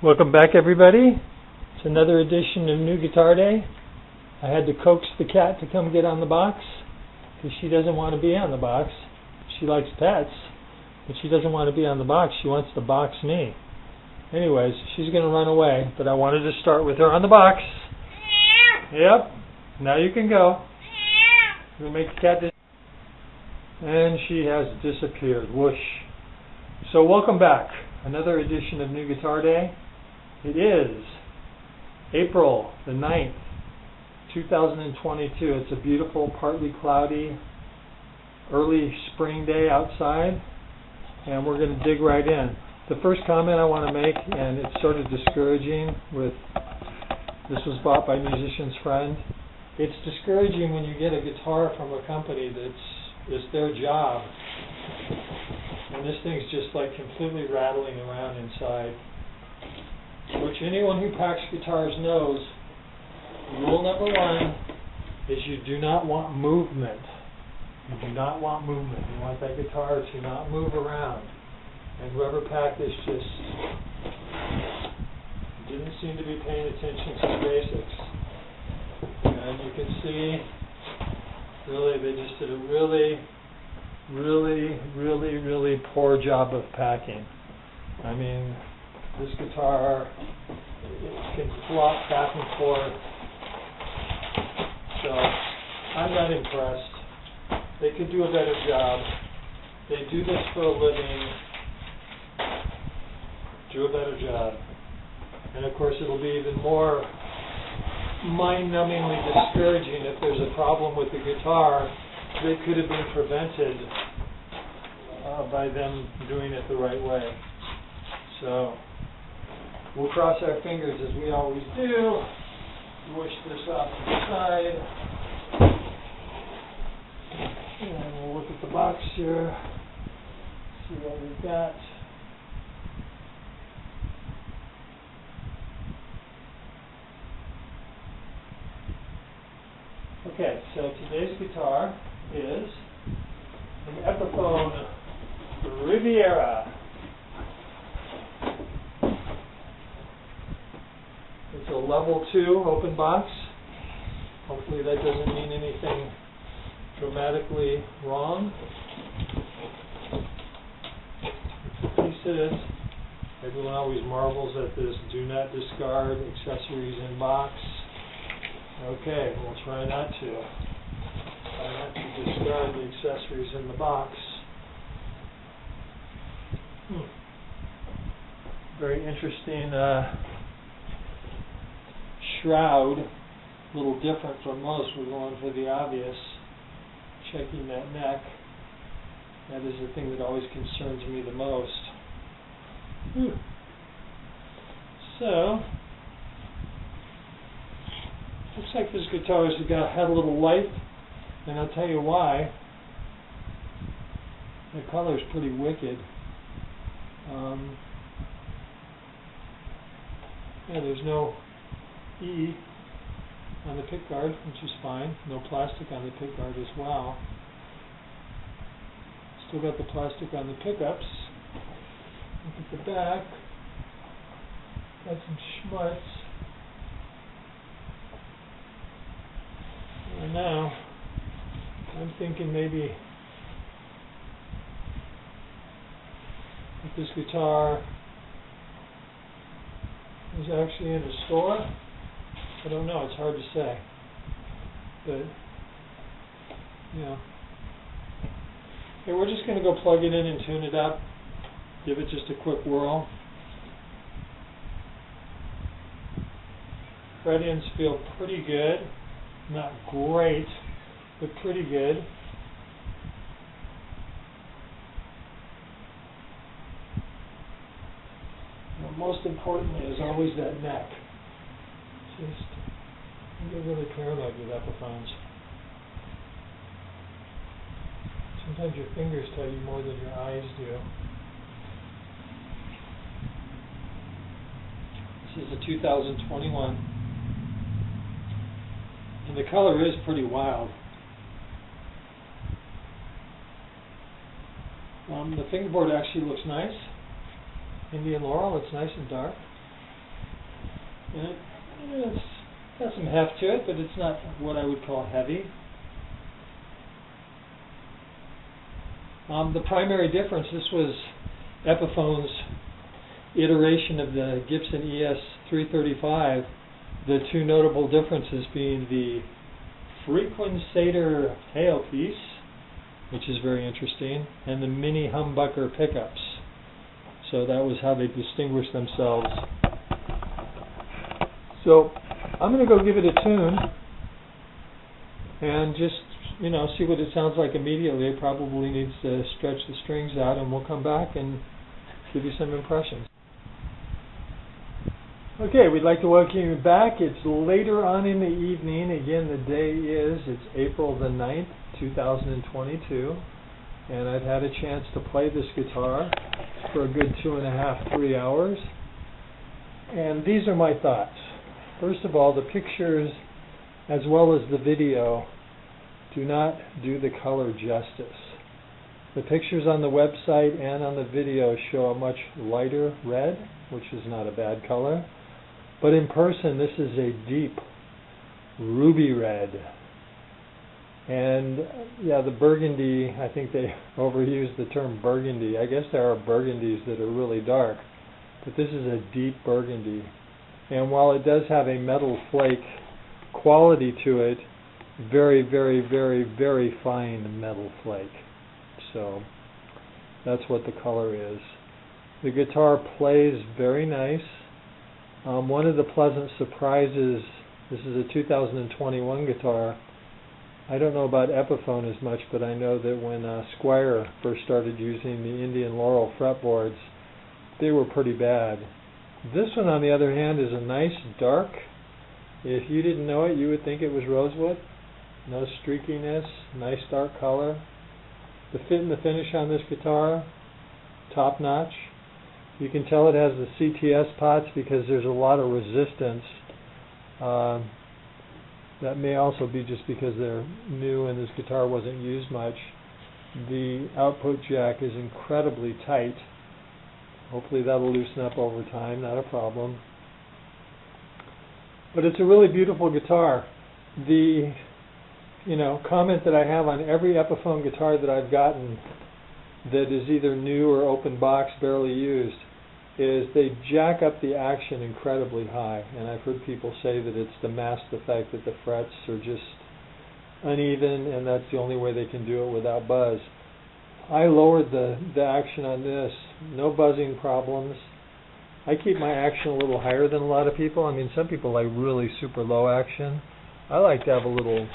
Welcome back, everybody. It's another edition of New Guitar Day. I had to coax the cat to come get on the box because she doesn't want to be on the box. She likes pets, but she doesn't want to be on the box. She wants to box me. Anyways, she's going to run away, but I wanted to start with her on the box. Yep, now you can go. We'll make the cat and she has disappeared. Whoosh. So welcome back. Another edition of New Guitar Day. It is April the 9th, 2022. It's a beautiful, partly cloudy, early spring day outside, and we're going to dig right in. The first comment I want to make, and it's sort of discouraging this was bought by a musician's friend. It's discouraging when you get a guitar from a company it's their job, and this thing's just like completely rattling around inside. Which anyone who packs guitars knows, rule number one is you do not want movement. You do not want movement. You want that guitar to not move around. And whoever packed this just didn't seem to be paying attention to the basics. And you can see, really, they just did a really poor job of packing. I mean, this guitar, it can flop back and forth. So, I'm not impressed. They could do a better job. They do this for a living. Do a better job. And of course, it'll be even more mind-numbingly discouraging if there's a problem with the guitar that could have been prevented by them doing it the right way. So, we'll cross our fingers as we always do. Wish this off to the side. And we'll look at the box here. See what we've got. Okay, so today's guitar is an Epiphone Riviera. It's a level 2 open box. Hopefully that doesn't mean anything dramatically wrong. It's a piece of this. Everyone always marvels at this do not discard accessories in box. Okay, we'll try not to. Try not to discard the accessories in the box. Very interesting shroud. A little different from most. We're going for the obvious. Checking that neck. That is the thing that always concerns me the most. So, looks like this guitar has had a little life, and I'll tell you why. The color is pretty wicked. Yeah, there's no E on the pickguard, which is fine. No plastic on the pickguard as well. Still got the plastic on the pickups. Look at the back. Got some schmutz. And now, I'm thinking maybe if this guitar is actually in a store. I don't know, it's hard to say. But, yeah. Okay, we're just going to go plug it in and tune it up. Give it just a quick whirl. Fret-ins feel pretty good. Not great, but pretty good. But most importantly is always that neck. I get really paranoid with Epiphones. Sometimes your fingers tell you more than your eyes do. This is a 2021. And the color is pretty wild. The fingerboard actually looks nice. Indian Laurel, it's nice and dark. And it's got some heft to it, but it's not what I would call heavy. The primary difference, this was Epiphone's iteration of the Gibson ES335. The two notable differences being the frequencator tailpiece, which is very interesting, and the mini humbucker pickups. So that was how they distinguished themselves. So I'm going to go give it a tune and just, see what it sounds like immediately. It probably needs to stretch the strings out, and we'll come back and give you some impressions. Okay, we'd like to welcome you back. It's later on in the evening. Again, the day it's April the 9th, 2022, and I've had a chance to play this guitar for a good 2.5, 3 hours. And these are my thoughts. First of all, the pictures as well as the video do not do the color justice. The pictures on the website and on the video show a much lighter red, which is not a bad color. But in person, this is a deep ruby red. And yeah, the burgundy, I think they overused the term burgundy. I guess there are burgundies that are really dark, but this is a deep burgundy. And while it does have a metal flake quality to it, very, very, very, very fine metal flake. So that's what the color is. The guitar plays very nice. One of the pleasant surprises, this is a 2021 guitar. I don't know about Epiphone as much, but I know that when Squier first started using the Indian Laurel fretboards, they were pretty bad. This one, on the other hand, is a nice dark. If you didn't know it, you would think it was rosewood. No streakiness, nice dark color. The fit and the finish on this guitar, top notch. You can tell it has the CTS pots because there's a lot of resistance. That may also be just because they're new and this guitar wasn't used much. The output jack is incredibly tight. Hopefully that'll loosen up over time, not a problem. But it's a really beautiful guitar. The comment that I have on every Epiphone guitar that I've gotten that is either new or open box, barely used, is they jack up the action incredibly high. And I've heard people say that it's to mask the fact that the frets are just uneven, and that's the only way they can do it without buzz. I lowered the action on this, no buzzing problems. I keep my action a little higher than a lot of people. I mean, some people like really super low action. I like to have a little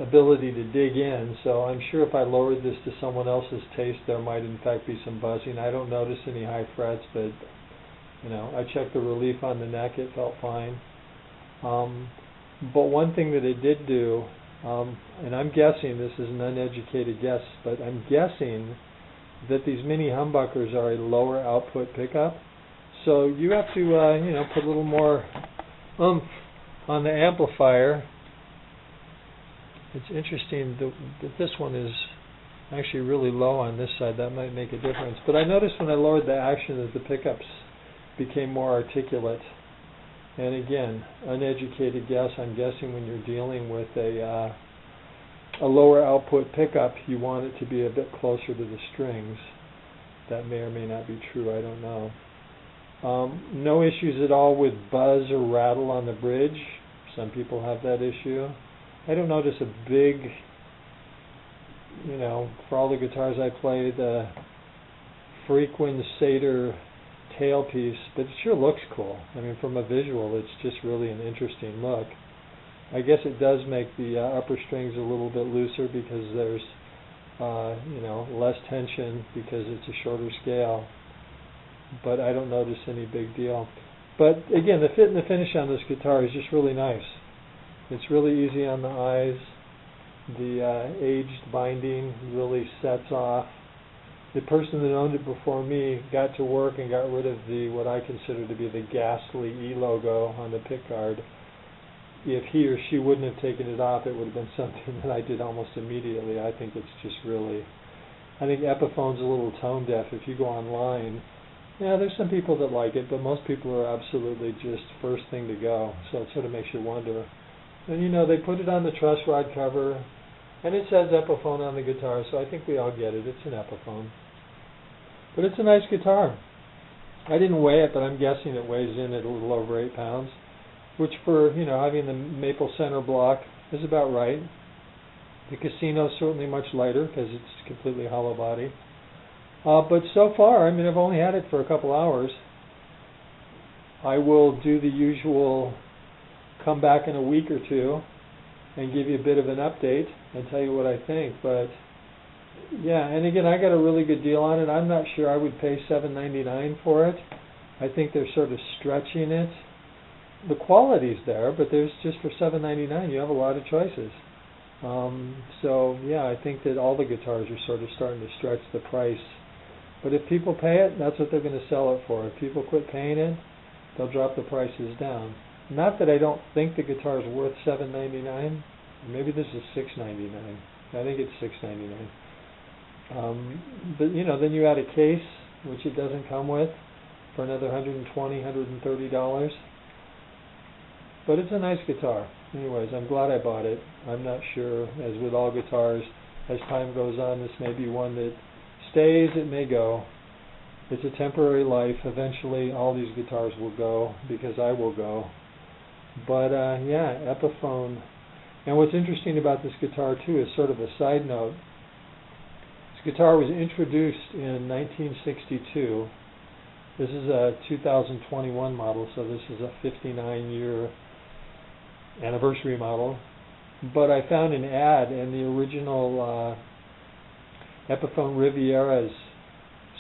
ability to dig in, so I'm sure if I lowered this to someone else's taste, there might in fact be some buzzing. I don't notice any high frets, but I checked the relief on the neck, it felt fine. But one thing that it did do, and I'm guessing, this is an uneducated guess, but I'm guessing that these mini humbuckers are a lower output pickup, so you have to put a little more oomph on the amplifier. It's interesting that this one is actually really low on this side. That might make a difference. But I noticed when I lowered the action that the pickups became more articulate. And again, uneducated guess, I'm guessing when you're dealing with a lower output pickup, you want it to be a bit closer to the strings. That may or may not be true, I don't know. No issues at all with buzz or rattle on the bridge. Some people have that issue. I don't notice a big, for all the guitars I play, the frequencator tailpiece, but it sure looks cool. I mean, from a visual, it's just really an interesting look. I guess it does make the upper strings a little bit looser because there's, less tension because it's a shorter scale. But I don't notice any big deal. But again, the fit and the finish on this guitar is just really nice. It's really easy on the eyes. The aged binding really sets off. The person that owned it before me got to work and got rid of what I consider to be the ghastly E logo on the pickguard. If he or she wouldn't have taken it off, it would have been something that I did almost immediately. I think it's just really, I think Epiphone's a little tone deaf. If you go online Yeah, there's some people that like it, but most people are absolutely just first thing to go. So it sort of makes you wonder. And you know, they put it on the truss rod cover, and it says Epiphone on the guitar, so I think we all get it. It's an Epiphone. But it's a nice guitar. I didn't weigh it, but I'm guessing it weighs in at a little over 8 pounds, which for, you know, having the maple center block is about right. The Casino's certainly much lighter because it's completely hollow body. But so far, I mean, I've only had it for a couple hours. I will do the usual come back in a week or two and give you a bit of an update and tell you what I think. But yeah, and again, I got a really good deal on it. I'm not sure I would pay $7.99 for it. I think they're sort of stretching it. The quality's there, but there's just for $7.99 you have a lot of choices. So yeah, I think that all the guitars are sort of starting to stretch the price. But if people pay it, that's what they're going to sell it for. If people quit paying it, they'll drop the prices down. Not that I don't think the guitar is worth $7.99. Maybe this is $6.99. I think it's $6.99. But you know, then you add a case, which it doesn't come with, for another $120, $130. But it's a nice guitar. Anyways, I'm glad I bought it. I'm not sure, as with all guitars, as time goes on, this may be one that stays, it may go. It's a temporary life. Eventually all these guitars will go, because I will go. But yeah, Epiphone. And what's interesting about this guitar too is sort of a side note. This guitar was introduced in 1962. This is a 2021 model, so this is a 59-year anniversary model. But I found an ad, and the original Epiphone Rivieras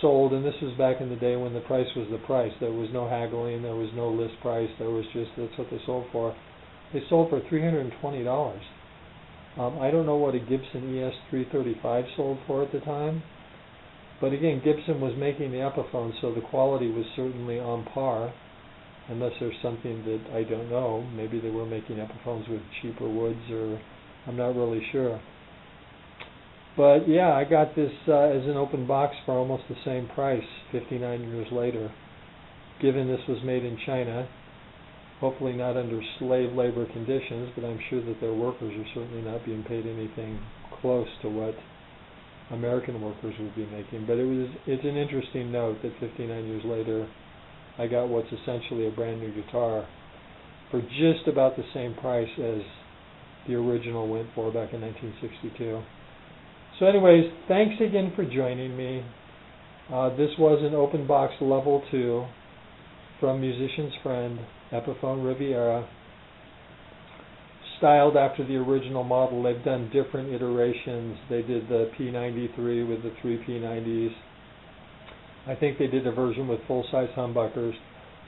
sold, and this was back in the day when the price was the price. There was no haggling, there was no list price, there was just, that's what they sold for. They sold for $320. I don't know what a Gibson ES335 sold for at the time, but again, Gibson was making the Epiphone, so the quality was certainly on par, unless there's something that I don't know. Maybe they were making Epiphones with cheaper woods, or I'm not really sure. But yeah, I got this as an open box for almost the same price 59 years later, given this was made in China. Hopefully not under slave labor conditions, but I'm sure that their workers are certainly not being paid anything close to what American workers would be making. But it's an interesting note that 59 years later I got what's essentially a brand new guitar for just about the same price as the original went for back in 1962. So anyways, thanks again for joining me. This was an open box level 2 from Musician's Friend, Epiphone Riviera, styled after the original model. They've done different iterations. They did the P93 with the 3 P90s. I think they did a version with full-size humbuckers,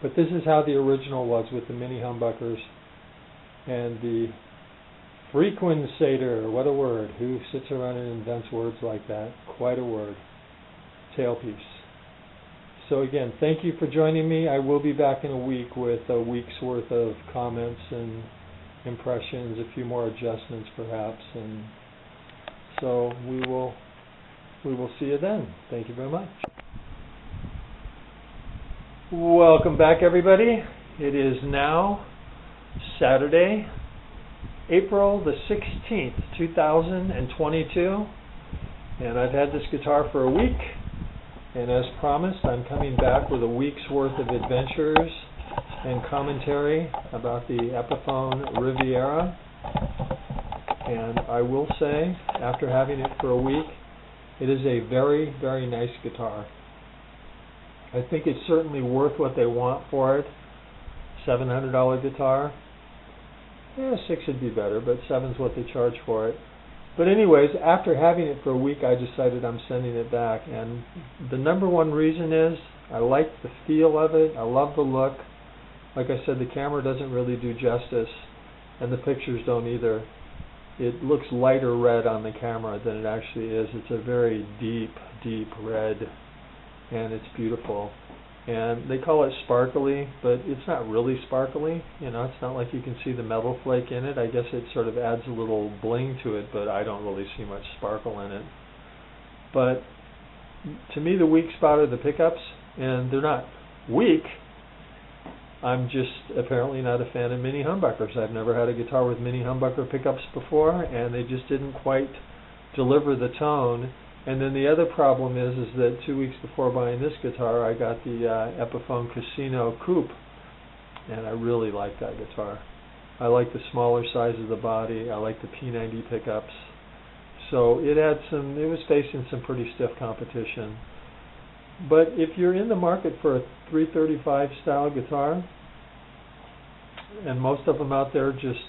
but this is how the original was with the mini humbuckers and the frequencator. What a word. Who sits around and invents words like that? Quite a word. Tailpiece. So again, thank you for joining me. I will be back in a week with a week's worth of comments and impressions, a few more adjustments perhaps, and so we will see you then. Thank you very much. Welcome back, everybody. It is now Saturday, April the 16th, 2022, and I've had this guitar for a week, and as promised, I'm coming back with a week's worth of adventures and commentary about the Epiphone Riviera. And I will say, after having it for a week, it is a very, very nice guitar. I think it's certainly worth what they want for it. $700 guitar. Yeah, 6 would be better, but 7's what they charge for it. But anyways, after having it for a week, I decided I'm sending it back. And the number one reason is I like the feel of it. I love the look. Like I said, the camera doesn't really do justice, and the pictures don't either. It looks lighter red on the camera than it actually is. It's a very deep, deep red, and it's beautiful. And they call it sparkly, but it's not really sparkly. You know, it's not like you can see the metal flake in it. I guess it sort of adds a little bling to it, but I don't really see much sparkle in it. But to me, the weak spot are the pickups. and they're not weak. I'm just apparently not a fan of mini humbuckers. I've never had a guitar with mini humbucker pickups before, and they just didn't quite deliver the tone. And then the other problem is that 2 weeks before buying this guitar, I got the Epiphone Casino Coupe, and I really like that guitar. I like the smaller size of the body. I like the P90 pickups. So it was facing some pretty stiff competition. But if you're in the market for a 335 style guitar, and most of them out there just,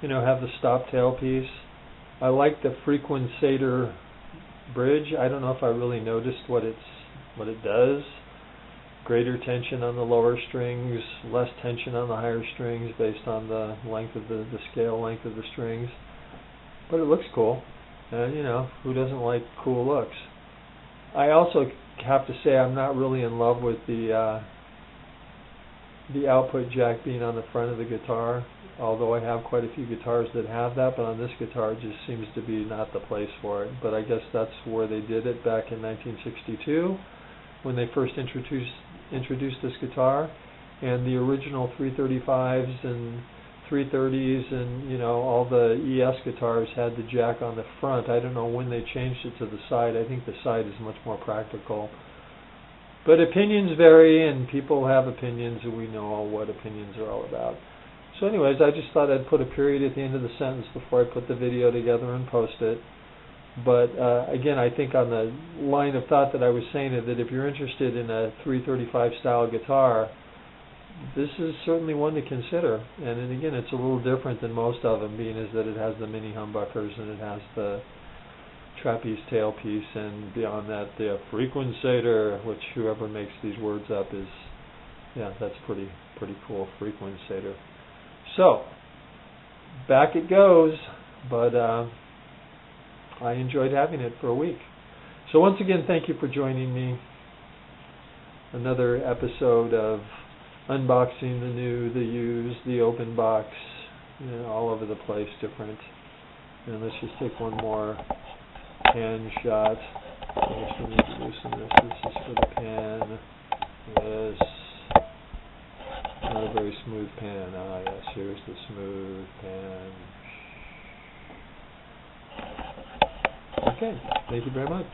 have the stop tailpiece. I like the Frequencator bridge. I don't know if I really noticed what it does. Greater tension on the lower strings, less tension on the higher strings based on the length of the scale length of the strings. But it looks cool. And who doesn't like cool looks? I also have to say I'm not really in love with the output jack being on the front of the guitar, although I have quite a few guitars that have that, but on this guitar it just seems to be not the place for it. But I guess that's where they did it back in 1962 when they first introduced this guitar, and the original 335s and 330s and all the ES guitars had the jack on the front. I don't know when they changed it to the side. I think the side is much more practical. But opinions vary, and people have opinions, and we know what opinions are all about. So anyways, I just thought I'd put a period at the end of the sentence before I put the video together and post it. But again, I think on the line of thought that I was saying, that if you're interested in a 335 style guitar, this is certainly one to consider. And then again, it's a little different than most of them, being as that it has the mini humbuckers and it has the trapeze tailpiece, and beyond that the Frequencator, which whoever makes these words up is, that's pretty cool, Frequencator. So back it goes, but I enjoyed having it for a week. So once again, thank you for joining me. Another episode of unboxing the new, the used, the open box, all over the place, different. And let's just take one more pan shot. I guess we need to loosen this. This is for the pan. Yes. Not a very smooth pan. Ah, yes, here's the smooth pan. Okay, thank you very much.